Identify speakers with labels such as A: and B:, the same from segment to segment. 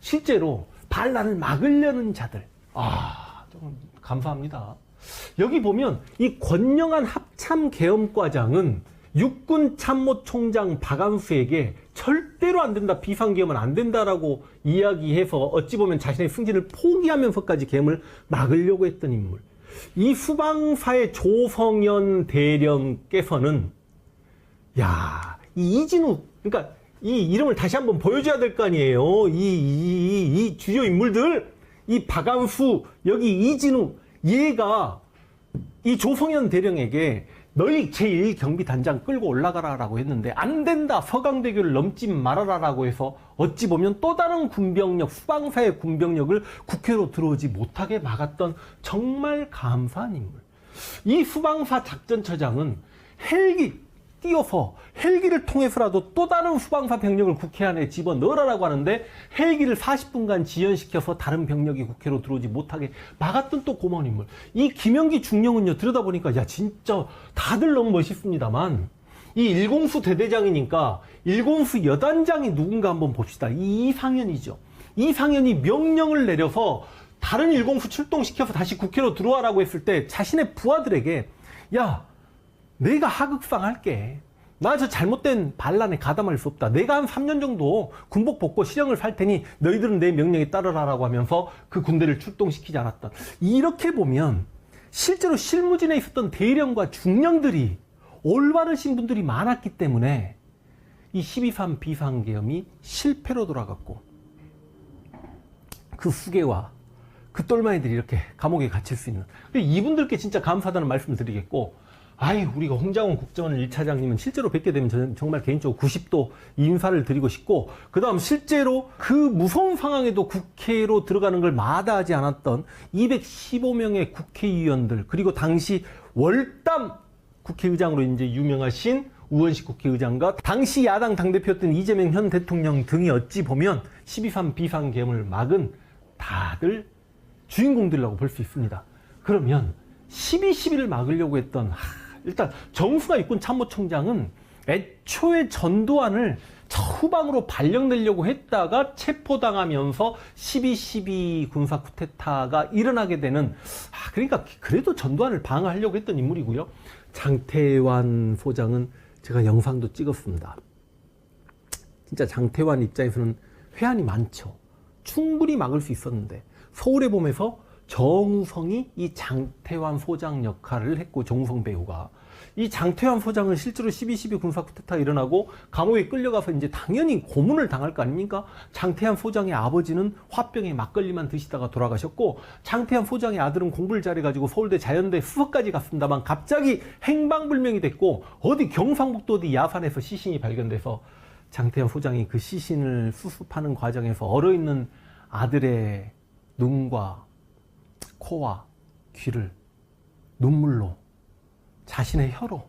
A: 실제로 반란을 막으려는 자들. 좀 감사합니다. 여기 보면 이 권영한 합참계엄과장은 육군 참모총장 박안수에게 절대로 안 된다, 비상계엄은 안 된다라고 이야기해서 어찌 보면 자신의 승진을 포기하면서까지 계엄을 막으려고 했던 인물. 이 수방사의 조성현 대령께서는 이 이진우, 그러니까 이 이름을 다시 한번 보여줘야 될 거 아니에요. 이 주요 인물들, 이 박안수, 여기 이진우, 얘가 이 조성현 대령에게 너희 제1경비단장 끌고 올라가라라고 했는데 안 된다, 서강대교를 넘지 말아라라고 해서 어찌 보면 또 다른 군병력, 수방사의 군병력을 국회로 들어오지 못하게 막았던 정말 감사한 인물. 이 수방사 작전처장은 헬기 띄어서 헬기를 통해서라도 또 다른 수방사 병력을 국회 안에 집어넣으라고 하는데 헬기를 40분간 지연시켜서 다른 병력이 국회로 들어오지 못하게 막았던 또 고마운 인물. 이 김영기 중령은요, 들여다보니까 진짜 다들 너무 멋있습니다만 이 일공수 대대장이니까 일공수 여단장이 누군가 한번 봅시다. 이 이상현이죠. 이상현이 명령을 내려서 다른 일공수 출동시켜서 다시 국회로 들어와라고 했을 때 자신의 부하들에게 내가 하극상 할게. 나 저 잘못된 반란에 가담할 수 없다. 내가 한 3년 정도 군복 벗고 실형을 살 테니 너희들은 내 명령에 따르라라고 하면서 그 군대를 출동시키지 않았던. 이렇게 보면 실제로 실무진에 있었던 대령과 중령들이 올바르신 분들이 많았기 때문에 이 12.3 비상계엄이 실패로 돌아갔고 그 후계와 그 똘마니들이 이렇게 감옥에 갇힐 수 있는. 이분들께 진짜 감사하다는 말씀을 드리겠고, 우리가 홍장원 국정원 1차장님은 실제로 뵙게 되면 저는 정말 개인적으로 90도 인사를 드리고 싶고, 그 다음 실제로 그 무서운 상황에도 국회로 들어가는 걸 마다하지 않았던 215명의 국회의원들, 그리고 당시 월담 국회의장으로 이제 유명하신 우원식 국회의장과 당시 야당 당대표였던 이재명 현 대통령 등이 어찌 보면 12.3 비상계엄을 막은 다들 주인공들이라고 볼 수 있습니다. 그러면 12.12를 막으려고 했던 일단 정수가 육군 참모총장은 애초에 전두환을 후방으로 발령내려고 했다가 체포당하면서 12.12 군사 쿠데타가 일어나게 되는, 그러니까 그래도 전두환을 방어하려고 했던 인물이고요. 장태환 소장은 제가 영상도 찍었습니다. 진짜 장태환 입장에서는 회한이 많죠. 충분히 막을 수 있었는데 서울의 봄에서 정우성이 이 장태환 소장 역할을 했고, 정우성 배우가 이 장태환 소장은 실제로 12.12 군사 쿠데타 일어나고 감옥에 끌려가서 이제 당연히 고문을 당할 거 아닙니까? 장태환 소장의 아버지는 화병에 막걸리만 드시다가 돌아가셨고, 장태환 소장의 아들은 공부를 잘해가지고 서울대 자연대 수석까지 갔습니다만 갑자기 행방불명이 됐고, 어디 경상북도 어디 야산에서 시신이 발견돼서 장태환 소장이 그 시신을 수습하는 과정에서 얼어있는 아들의 눈과 코와 귀를 눈물로, 자신의 혀로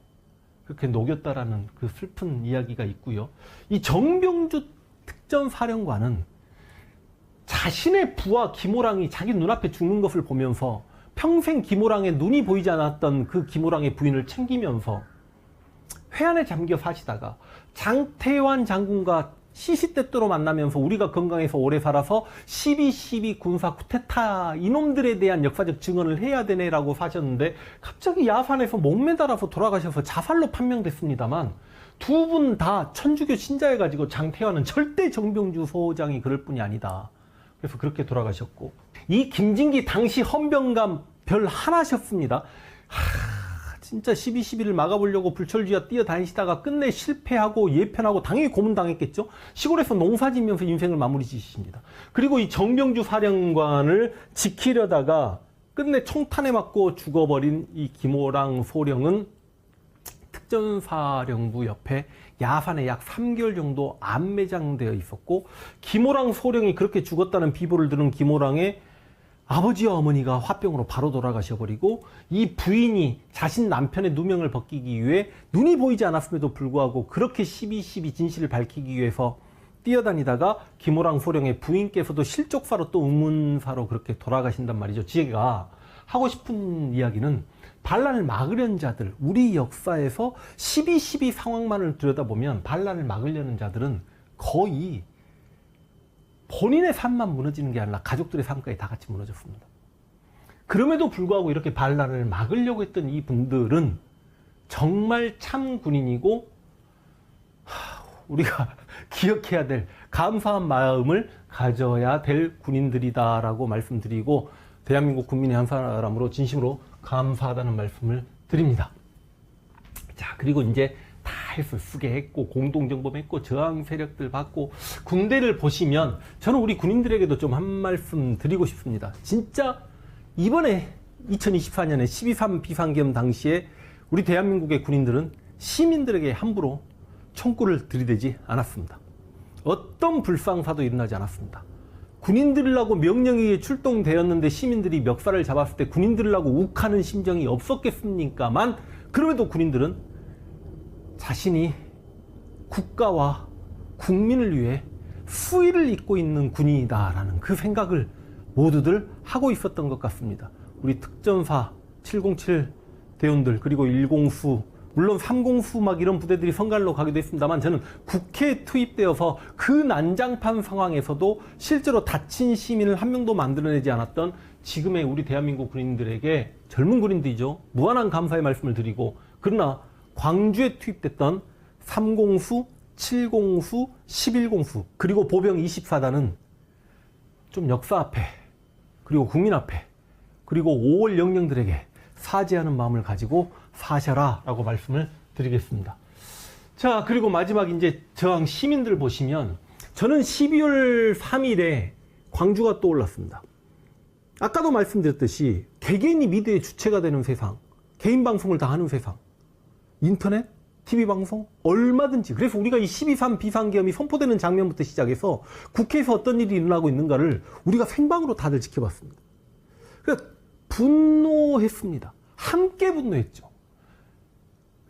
A: 그렇게 녹였다라는 그 슬픈 이야기가 있고요. 이 정병주 특전사령관은 자신의 부하 김호랑이 자기 눈앞에 죽는 것을 보면서 평생 김호랑의 눈이 보이지 않았던 그 김호랑의 부인을 챙기면서 회한에 잠겨 사시다가 장태환 장군과 시시때때로 만나면서 우리가 건강해서 오래 살아서 12.12 군사 쿠데타 이놈들에 대한 역사적 증언을 해야 되네라고 사셨는데 갑자기 야산에서 목매달아서 돌아가셔서 자살로 판명됐습니다만, 두 분 다 천주교 신자여가지고 장태환은 절대 정병주 소장이 그럴 뿐이 아니다. 그래서 그렇게 돌아가셨고, 이 김진기 당시 헌병감 별 하나셨습니다. 진짜 12.12를 막아보려고 불철주야 뛰어다니시다가 끝내 실패하고 예편하고 당연히 고문당했겠죠. 시골에서 농사지면서 인생을 마무리 지으십니다. 그리고 이 정병주 사령관을 지키려다가 끝내 총탄에 맞고 죽어버린 이 김호랑 소령은 특전사령부 옆에 야산에 약 3개월 정도 안매장되어 있었고, 김호랑 소령이 그렇게 죽었다는 비보를 들은 김호랑의 아버지와 어머니가 화병으로 바로 돌아가셔버리고, 이 부인이 자신 남편의 누명을 벗기기 위해 눈이 보이지 않았음에도 불구하고 그렇게 12.12 진실을 밝히기 위해서 뛰어다니다가 김호랑 소령의 부인께서도 실족사로 또 의문사로 그렇게 돌아가신단 말이죠. 제가 하고 싶은 이야기는 반란을 막으려는 자들, 우리 역사에서 12.12 상황만을 들여다보면 반란을 막으려는 자들은 거의 본인의 삶만 무너지는 게 아니라 가족들의 삶까지 다 같이 무너졌습니다. 그럼에도 불구하고 이렇게 반란을 막으려고 했던 이 분들은 정말 참 군인이고 우리가 기억해야 될 감사한 마음을 가져야 될 군인들이다라고 말씀드리고 대한민국 국민의 한 사람으로 진심으로 감사하다는 말씀을 드립니다. 자, 그리고 이제 다 해서 수계했고 공동정범했고 저항 세력들 받고 군대를 보시면 저는 우리 군인들에게도 좀 한 말씀 드리고 싶습니다. 진짜 이번에 2024년에 12.3 비상계엄 당시에 우리 대한민국의 군인들은 시민들에게 함부로 총구를 들이대지 않았습니다. 어떤 불상사도 일어나지 않았습니다. 군인들이라고 명령이 출동되었는데 시민들이 멱살을 잡았을 때 군인들이라고 욱하는 심정이 없었겠습니까만 그럼에도 군인들은 자신이 국가와 국민을 위해 수의를 잇고 있는 군인이다라는 그 생각을 모두들 하고 있었던 것 같습니다. 우리 특전사 707 대원들 그리고 1공수 물론 3공수 막 이런 부대들이 선갈로 가기도 했습니다만 저는 국회에 투입되어서 그 난장판 상황에서도 실제로 다친 시민을 한 명도 만들어내지 않았던 지금의 우리 대한민국 군인들에게 젊은 군인들이죠. 무한한 감사의 말씀을 드리고 그러나 광주에 투입됐던 3공수, 7공수, 11공수 그리고 보병 24단은 좀 역사 앞에 그리고 국민 앞에 그리고 5월 영령들에게 사죄하는 마음을 가지고 사셔라 라고 말씀을 드리겠습니다. 자, 그리고 마지막 이제 저항 시민들 보시면 저는 12월 3일에 광주가 떠올랐습니다. 아까도 말씀드렸듯이 개개인이 미디어의 주체가 되는 세상, 개인 방송을 다 하는 세상, 인터넷, TV 방송 얼마든지 그래서 우리가 이 12.3 비상계엄이 선포되는 장면부터 시작해서 국회에서 어떤 일이 일어나고 있는가를 우리가 생방으로 다들 지켜봤습니다. 그러니까 분노했습니다. 함께 분노했죠.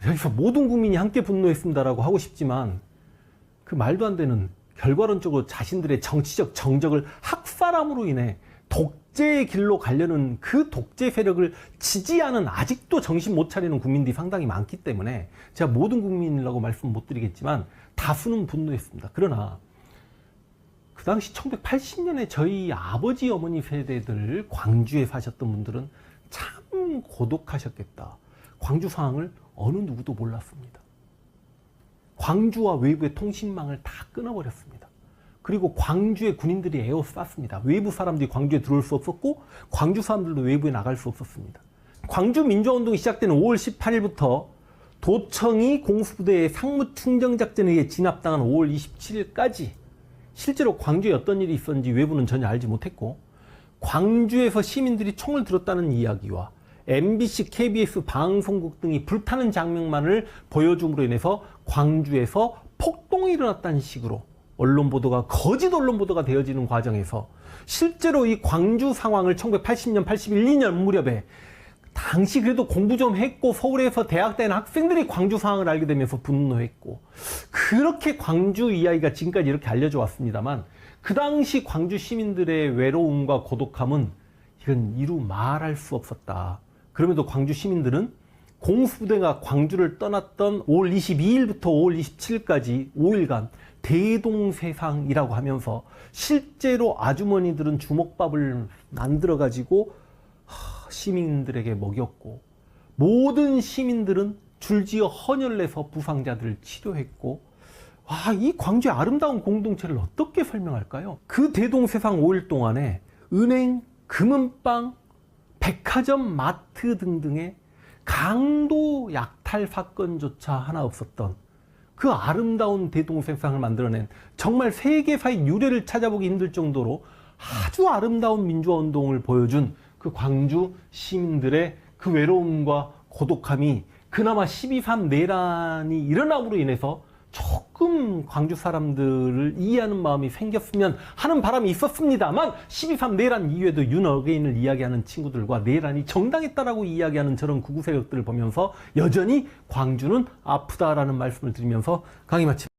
A: 여기서 모든 국민이 함께 분노했습니다라고 하고 싶지만 그 말도 안 되는 결과론적으로 자신들의 정치적 정적을 학살함으로 인해 독재의 길로 가려는 그 독재 세력을 지지하는 아직도 정신 못 차리는 국민들이 상당히 많기 때문에 제가 모든 국민이라고 말씀 못 드리겠지만 다수는 분노했습니다. 그러나 그 당시 1980년에 저희 아버지 어머니 세대들 광주에 사셨던 분들은 참 고독하셨겠다. 광주 상황을 어느 누구도 몰랐습니다. 광주와 외부의 통신망을 다 끊어버렸습니다. 그리고 광주에 군인들이 에워쌌습니다. 외부 사람들이 광주에 들어올 수 없었고 광주 사람들도 외부에 나갈 수 없었습니다. 광주 민주화운동이 시작되는 5월 18일부터 도청이 공수부대의 상무충정작전에 의해 진압당한 5월 27일까지 실제로 광주에 어떤 일이 있었는지 외부는 전혀 알지 못했고 광주에서 시민들이 총을 들었다는 이야기와 MBC, KBS 방송국 등이 불타는 장면만을 보여줌으로 인해서 광주에서 폭동이 일어났다는 식으로 언론 보도가 거짓 언론 보도가 되어지는 과정에서 실제로 이 광주 상황을 1980년, 81, 2년 무렵에 당시 그래도 공부 좀 했고 서울에서 대학 다니는 학생들이 광주 상황을 알게 되면서 분노했고 그렇게 광주 이야기가 지금까지 이렇게 알려져 왔습니다만 그 당시 광주 시민들의 외로움과 고독함은 이건 이루 말할 수 없었다. 그럼에도 광주 시민들은 공수부대가 광주를 떠났던 5월 22일부터 5월 27일까지 5일간 대동세상이라고 하면서 실제로 아주머니들은 주먹밥을 만들어가지고 시민들에게 먹였고 모든 시민들은 줄지어 헌혈을 내서 부상자들을 치료했고 와, 이 광주의 아름다운 공동체를 어떻게 설명할까요? 그 대동세상 5일 동안에 은행, 금은방, 백화점, 마트 등등의 강도 약탈 사건조차 하나 없었던 그 아름다운 대동세상을 만들어낸 정말 세계사의 유래를 찾아보기 힘들 정도로 아주 아름다운 민주화운동을 보여준 그 광주 시민들의 그 외로움과 고독함이 그나마 12.3 내란이 일어남으로 인해서 조금 광주 사람들을 이해하는 마음이 생겼으면 하는 바람이 있었습니다만 12.3 내란 이후에도 윤어게인을 이야기하는 친구들과 내란이 정당했다라고 이야기하는 저런 구구 세력들을 보면서 여전히 광주는 아프다라는 말씀을 드리면서 강의 마칩니다.